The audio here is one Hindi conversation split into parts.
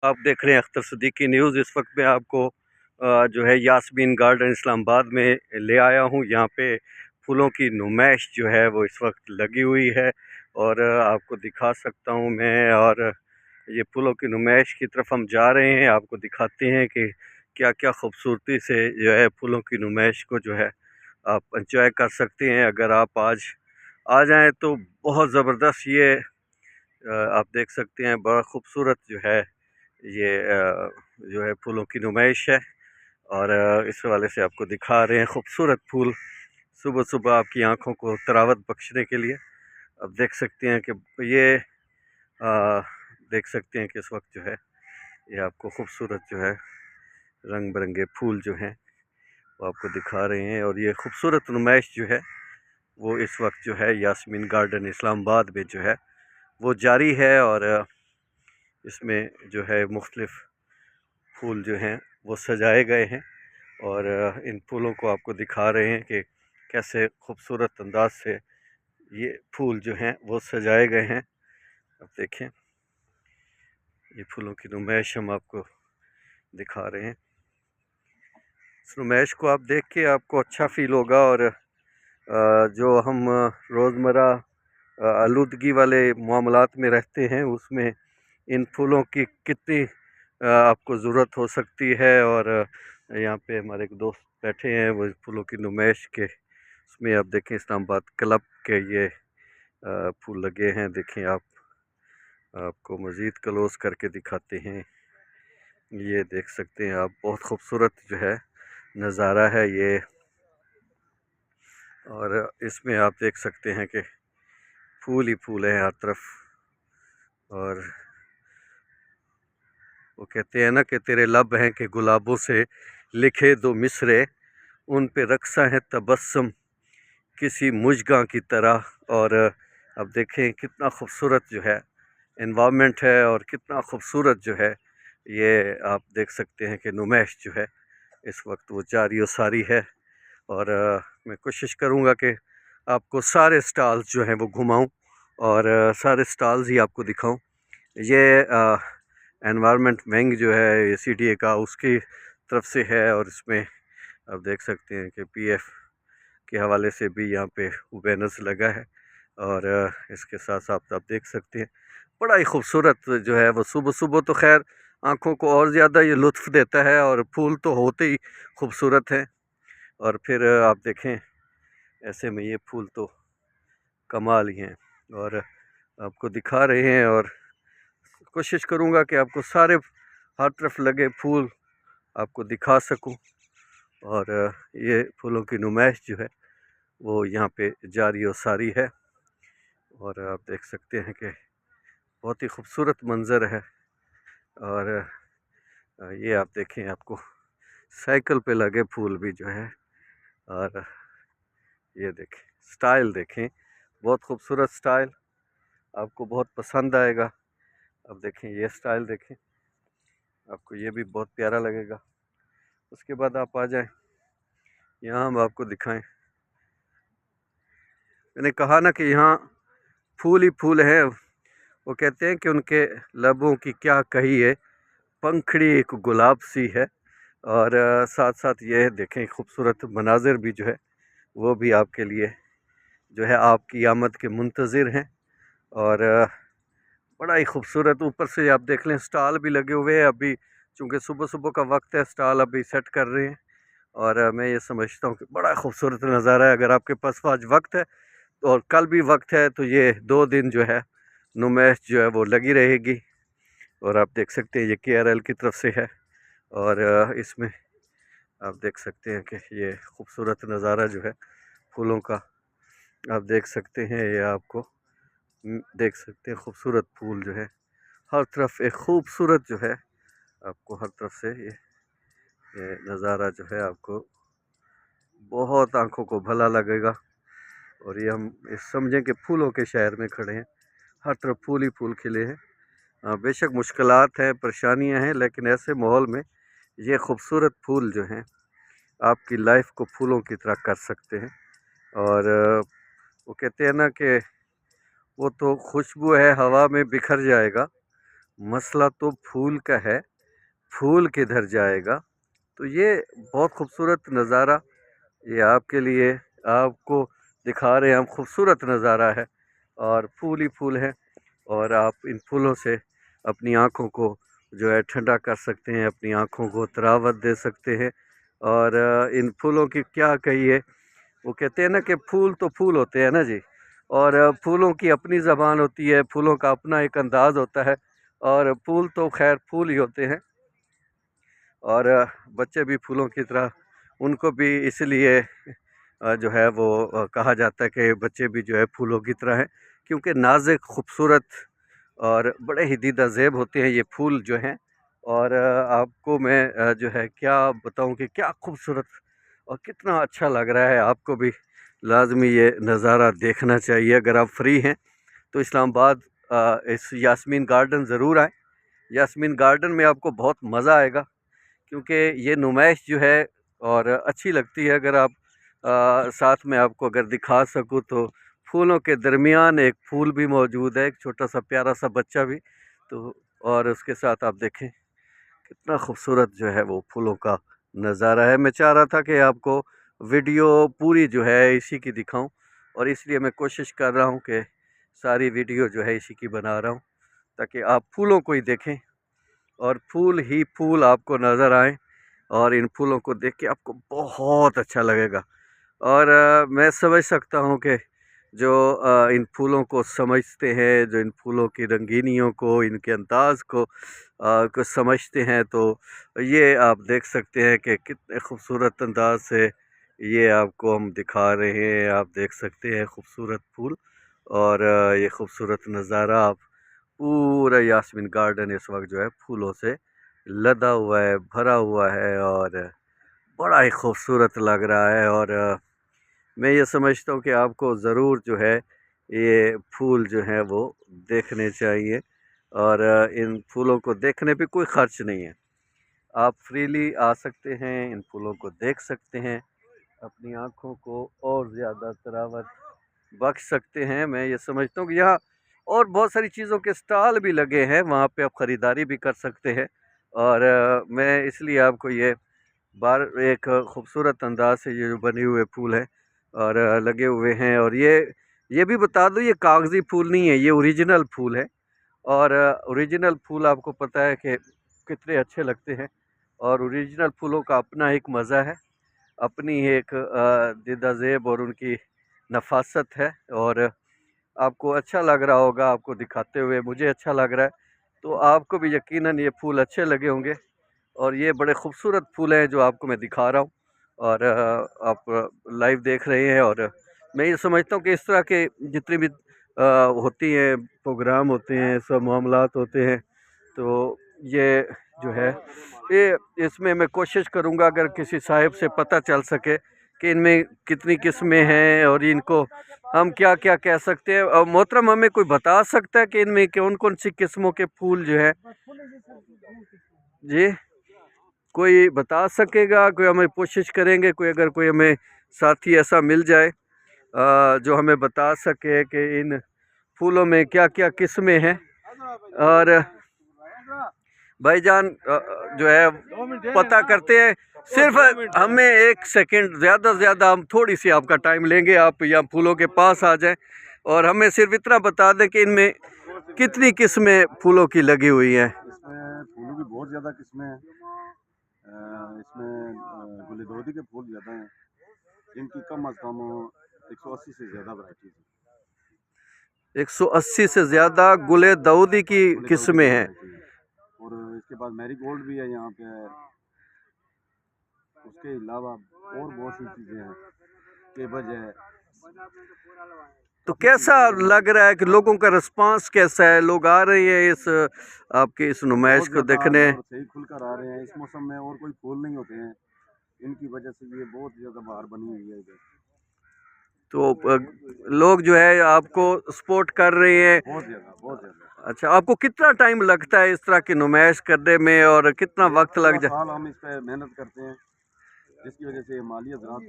आप देख रहे हैं अख्तर सिद्दीकी न्यूज़। इस वक्त मैं आपको जो है यास्मीन गार्डन इस्लामाबाद में ले आया हूँ। यहाँ पे फूलों की नुमाइश जो है वो इस वक्त लगी हुई है और आपको दिखा सकता हूँ मैं। और ये फूलों की नुमाइश की तरफ हम जा रहे हैं, आपको दिखाते हैं कि क्या क्या खूबसूरती से जो है फूलों की नुमाइश को जो है आप एंजॉय कर सकते हैं। अगर आप आज आ जाएँ तो बहुत ज़बरदस्त ये आप देख सकते हैं, बड़ा खूबसूरत जो है ये जो है फूलों की नुमाइश है। और इस हवाले से आपको दिखा रहे हैं खूबसूरत फूल सुबह सुबह आपकी आंखों को तरावत बख्शने के लिए। आप देख सकते हैं कि ये अ, देख सकते हैं कि इस वक्त जो है ये आपको खूबसूरत जो है रंग बिरंगे फूल जो हैं वो आपको दिखा रहे हैं। और ये खूबसूरत नुमाइश जो है वो इस वक्त जो है यास्मीन गार्डन इस्लामाबाद में जो है वो जारी है। और इसमें जो है मुख्तलिफ़ फूल जो हैं वो सजाए गए हैं और इन फूलों को आपको दिखा रहे हैं कि कैसे खूबसूरत अंदाज से ये फूल जो हैं वो सजाए गए हैं। अब देखें, ये फूलों की नुमाइश हम आपको दिखा रहे हैं। इस नुमाइश को आप देख के आपको अच्छा फ़ील होगा। और जो हम रोज़मर्रा आलूदगी वाले मामलात में रहते हैं उसमें इन फूलों की कितनी आपको ज़रूरत हो सकती है। और यहाँ पे हमारे एक दोस्त बैठे हैं, वो फूलों की नुमाइश के उसमें आप देखें इस्लामाबाद क्लब के ये फूल लगे हैं। देखें आप, आपको मज़ीद क्लोज करके दिखाते हैं। ये देख सकते हैं आप, बहुत खूबसूरत जो है नज़ारा है ये। और इसमें आप देख सकते हैं कि फूल ही फूल हैं हर तरफ। और वो कहते हैं ना कि तेरे लब हैं कि गुलाबों से लिखे दो मिसरे, उन पे रक्सा है तबस्सुम किसी मुजगा की तरह। और अब देखें कितना खूबसूरत जो है एनवायरनमेंट है और कितना खूबसूरत जो है ये आप देख सकते हैं कि नुमाइश जो है इस वक्त वो जारी और सारी है। और मैं कोशिश करूँगा कि आपको सारे स्टॉल्स जो हैं वो घुमाऊँ और सारे स्टॉल्स ही आपको दिखाऊँ। ये एनवायरनमेंट विंग जो है सीडीए का उसकी तरफ से है। और इसमें आप देख सकते हैं कि पीएफ के हवाले से भी यहाँ पे बैनर्स लगा है। और इसके साथ साथ आप देख सकते हैं बड़ा ही खूबसूरत जो है वो सुबह सुबह तो खैर आँखों को और ज़्यादा ये लुत्फ़ देता है और फूल तो होते ही खूबसूरत हैं। और फिर आप देखें ऐसे में ये फूल तो कमाल ही हैं। और आपको दिखा रहे हैं और कोशिश करूँगा कि आपको सारे हर तरफ लगे फूल आपको दिखा सकूँ। और ये फूलों की नुमाइश जो है वो यहाँ पे जारी और सारी है। और आप देख सकते हैं कि बहुत ही खूबसूरत मंज़र है। और ये आप देखें, आपको साइकिल पे लगे फूल भी जो है। और ये देखें, स्टाइल देखें, बहुत खूबसूरत स्टाइल, आपको बहुत पसंद आएगा। अब देखें ये स्टाइल देखें, आपको ये भी बहुत प्यारा लगेगा। उसके बाद आप आ जाएं, यहाँ हम आपको दिखाएं। मैंने कहा ना कि यहाँ फूल ही फूल हैं। वो कहते हैं कि उनके लबों की क्या कही है, पंखड़ी एक गुलाब सी है। और साथ साथ ये देखें खूबसूरत मनाजिर भी जो है वो भी आपके लिए जो है आपकी आमद के मुंतज़िर हैं। और बड़ा ही खूबसूरत ऊपर से आप देख लें स्टॉल भी लगे हुए हैं। अभी चूँकि सुबह सुबह का वक्त है, स्टॉल अभी सेट कर रहे हैं। और मैं ये समझता हूँ कि बड़ा खूबसूरत नज़ारा है। अगर आपके पास आज वक्त है और कल भी वक्त है तो ये 2 दिन जो है नुमाइश जो है वो लगी रहेगी। और आप देख सकते हैं ये केआरएल की तरफ से है। और इसमें आप देख सकते हैं कि ये खूबसूरत नज़ारा जो है फूलों का आप देख सकते हैं। ये आपको देख सकते हैं खूबसूरत फूल जो है हर तरफ एक खूबसूरत जो है आपको हर तरफ से ये नज़ारा जो है आपको बहुत आंखों को भला लगेगा। और ये हम इस समझें कि फूलों के शहर में खड़े हैं, हर तरफ फूल ही फूल खिले हैं। बेशक मुश्किलात हैं, परेशानियां हैं, लेकिन ऐसे माहौल में ये खूबसूरत फूल जो हैं आपकी लाइफ को फूलों की तरह कर सकते हैं। और वो कहते हैं ना कि वो तो खुशबू है हवा में बिखर जाएगा, मसला तो फूल का है, फूल किधर जाएगा। तो ये बहुत खूबसूरत नज़ारा, ये आपके लिए, आपको दिखा रहे हैं हम, खूबसूरत नज़ारा है और फूल ही फूल हैं। और आप इन फूलों से अपनी आँखों को जो है ठंडा कर सकते हैं, अपनी आँखों को तरावत दे सकते हैं। और इन फूलों की क्या कहिए, वो कहते हैं ना कि फूल तो फूल होते हैं ना जी, और फूलों की अपनी ज़बान होती है, फूलों का अपना एक अंदाज़ होता है, और फूल तो खैर फूल ही होते हैं। और बच्चे भी फूलों की तरह, उनको भी इसलिए जो है वो कहा जाता है कि बच्चे भी जो है फूलों की तरह हैं, क्योंकि नाज़ुक, खूबसूरत और बड़े ही दीदा ज़ेब होते हैं ये फूल जो हैं। और आपको मैं जो है क्या बताऊं कि क्या खूबसूरत और कितना अच्छा लग रहा है। आपको भी लाज़मी ये नज़ारा देखना चाहिए। अगर आप फ्री हैं तो इस्लामाबाद इस यास्मीन गार्डन ज़रूर आएँ। यास्मीन गार्डन में आपको बहुत मज़ा आएगा, क्योंकि ये नुमाइश जो है और अच्छी लगती है। अगर आप साथ में आपको अगर दिखा सकूँ तो फूलों के दरमियान एक फूल भी मौजूद है, एक छोटा सा प्यारा सा बच्चा भी। तो और उसके साथ आप देखें कितना खूबसूरत जो है वो फूलों का नज़ारा है। मैं चाह रहा था कि आपको वीडियो पूरी जो है इसी की दिखाऊं, और इसलिए मैं कोशिश कर रहा हूं कि सारी वीडियो जो है इसी की बना रहा हूं, ताकि आप फूलों को ही देखें और फूल ही फूल आपको नज़र आएँ, और इन फूलों को देख के आपको बहुत अच्छा लगेगा। और मैं समझ सकता हूँ कि जो इन फूलों को समझते हैं, जो इन फूलों की रंगीनियों को, इनके अंदाज़ को समझते हैं, तो ये आप देख सकते हैं कि कितने खूबसूरत अंदाज़ से ये आपको हम दिखा रहे हैं। आप देख सकते हैं खूबसूरत फूल, और ये खूबसूरत नज़ारा आप पूरा यास्मीन गार्डन इस वक्त जो है फूलों से लदा हुआ है, भरा हुआ है, और बड़ा ही खूबसूरत लग रहा है। और मैं ये समझता हूँ कि आपको ज़रूर जो है ये फूल जो हैं वो देखने चाहिए। और इन फूलों को देखने पे कोई ख़र्च नहीं है, आप फ्रीली आ सकते हैं, इन फूलों को देख सकते हैं, अपनी आँखों को और ज़्यादा तरावत बख्श सकते हैं। मैं ये समझता हूँ कि यहाँ और बहुत सारी चीज़ों के स्टॉल भी लगे हैं, वहाँ पे आप ख़रीदारी भी कर सकते हैं। और मैं इसलिए आपको ये बार एक खूबसूरत अंदाज से ये जो बने हुए फूल हैं और लगे हुए हैं, और ये भी बता दूँ, ये कागज़ी फूल नहीं है, ये ओरिजिनल फूल है। और ओरिजिनल फूल आपको पता है कि कितने अच्छे लगते हैं, और ओरिजिनल फूलों का अपना एक मज़ा है, अपनी एक दीदा ज़ेब और उनकी नफ़ासत है। और आपको अच्छा लग रहा होगा, आपको दिखाते हुए मुझे अच्छा लग रहा है, तो आपको भी यकीनन ये फूल अच्छे लगे होंगे। और ये बड़े खूबसूरत फूल हैं जो आपको मैं दिखा रहा हूँ, और आप लाइव देख रहे हैं। और मैं ये समझता हूँ कि इस तरह के जितनी भी होती हैं, प्रोग्राम होते हैं, सब मामलात होते हैं, तो ये जो है ये इसमें मैं कोशिश करूँगा अगर किसी साहिब से पता चल सके कि इनमें कितनी किस्में हैं और इनको हम क्या क्या कह सकते हैं। और मोहतरम, हमें कोई बता सकता है कि इनमें कौन कौन सी किस्मों के फूल जो है जी, कोई बता सकेगा? कोई, हमें कोशिश करेंगे, कोई अगर कोई हमें साथी ऐसा मिल जाए जो हमें बता सके कि इन फूलों में क्या क्या किस्में हैं। और भाईजान जो है पता करते हैं, सिर्फ हमें 1 सेकंड, ज़्यादा से ज़्यादा हम थोड़ी सी आपका टाइम लेंगे, आप यहाँ फूलों के पास आ जाएं और हमें सिर्फ इतना बता दें कि इनमें कितनी किस्में फूलों की लगी हुई हैं। इसमें फूलों की बहुत ज़्यादा किस्में हैं। इसमें गुलदाउदी के फूल ज़्यादा हैं, जिनकी कम अज़ कम 180 से ज़्यादा वैराइटीज़ हैं। 180 से ज़्यादा गुलदाउदी की गुलदाउदी किस्में की हैं। वैरायटी है, और इसके बाद मैरीगोल्ड भी है यहाँ पे। उसके अलावा और बहुत सी चीज़ें हैं, केबज है, तो काफ़ी कैसा चीज़ें हैं। लग रहा है कि लोगों का रिस्पांस कैसा है? लोग आ रहे हैं इस आपके इस नुमाइश बहुत को ज़्यादा आ रहे देखने? हैं और सही खुलकर आ रहे हैं। इस मौसम में और कोई फूल नहीं होते हैं, इनकी वजह से ये बहुत ज़्यादा बहार बनी हुई है इधर। तो लोग जो है आपको सपोर्ट कर रहे हैं। बहुत ज़्यादा, बहुत ज़्यादा। अच्छा, आपको कितना टाइम लगता है इस तरह की नुमाइश करने में, और कितना ये वक्त पूरा लग जाए? साल हम इस पे मेहनत करते हैं, जिसकी वजह से माली हज़रात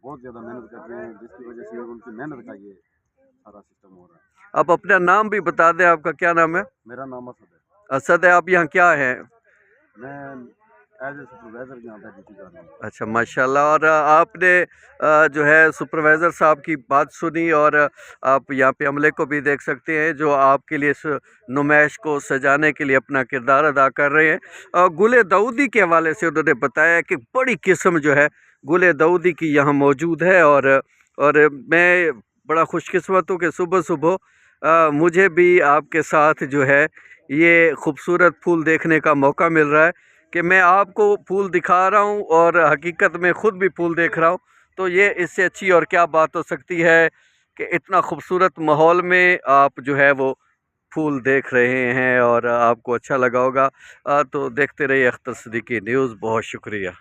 बहुत ज़्यादा मेहनत करते हैं, जिसकी वजह से उनकी मेहनत का ये सारा सिस्टम हो रहा है। आप अपना नाम भी बता दें, आपका क्या नाम है? मेरा नाम असद है। असद है, आप यहाँ क्या हैं? मैं एज ए सुपरवाइजर यहाँ पे ड्यूटी कर रहा हूँ। अच्छा, माशाल्लाह। और आपने जो है सुपरवाइज़र साहब की बात सुनी, और आप यहाँ पे अमले को भी देख सकते हैं जो आपके लिए इस नुमाइश को सजाने के लिए अपना किरदार अदा कर रहे हैं। गुले दाऊदी के हवाले से उन्होंने बताया कि बड़ी किस्म जो है गुले दाऊदी की यहाँ मौजूद है, और मैं बड़ा खुशकिस्मत हूँ कि सुबह-सुबह मुझे भी आपके साथ जो है ये खूबसूरत फूल देखने का मौका मिल रहा है कि मैं आपको फूल दिखा रहा हूँ और हकीकत में ख़ुद भी फूल देख रहा हूँ। तो ये इससे अच्छी और क्या बात हो सकती है कि इतना खूबसूरत माहौल में आप जो है वो फूल देख रहे हैं और आपको अच्छा लगा होगा। तो देखते रहिए अख्तर सिद्दीकी न्यूज़। बहुत शुक्रिया।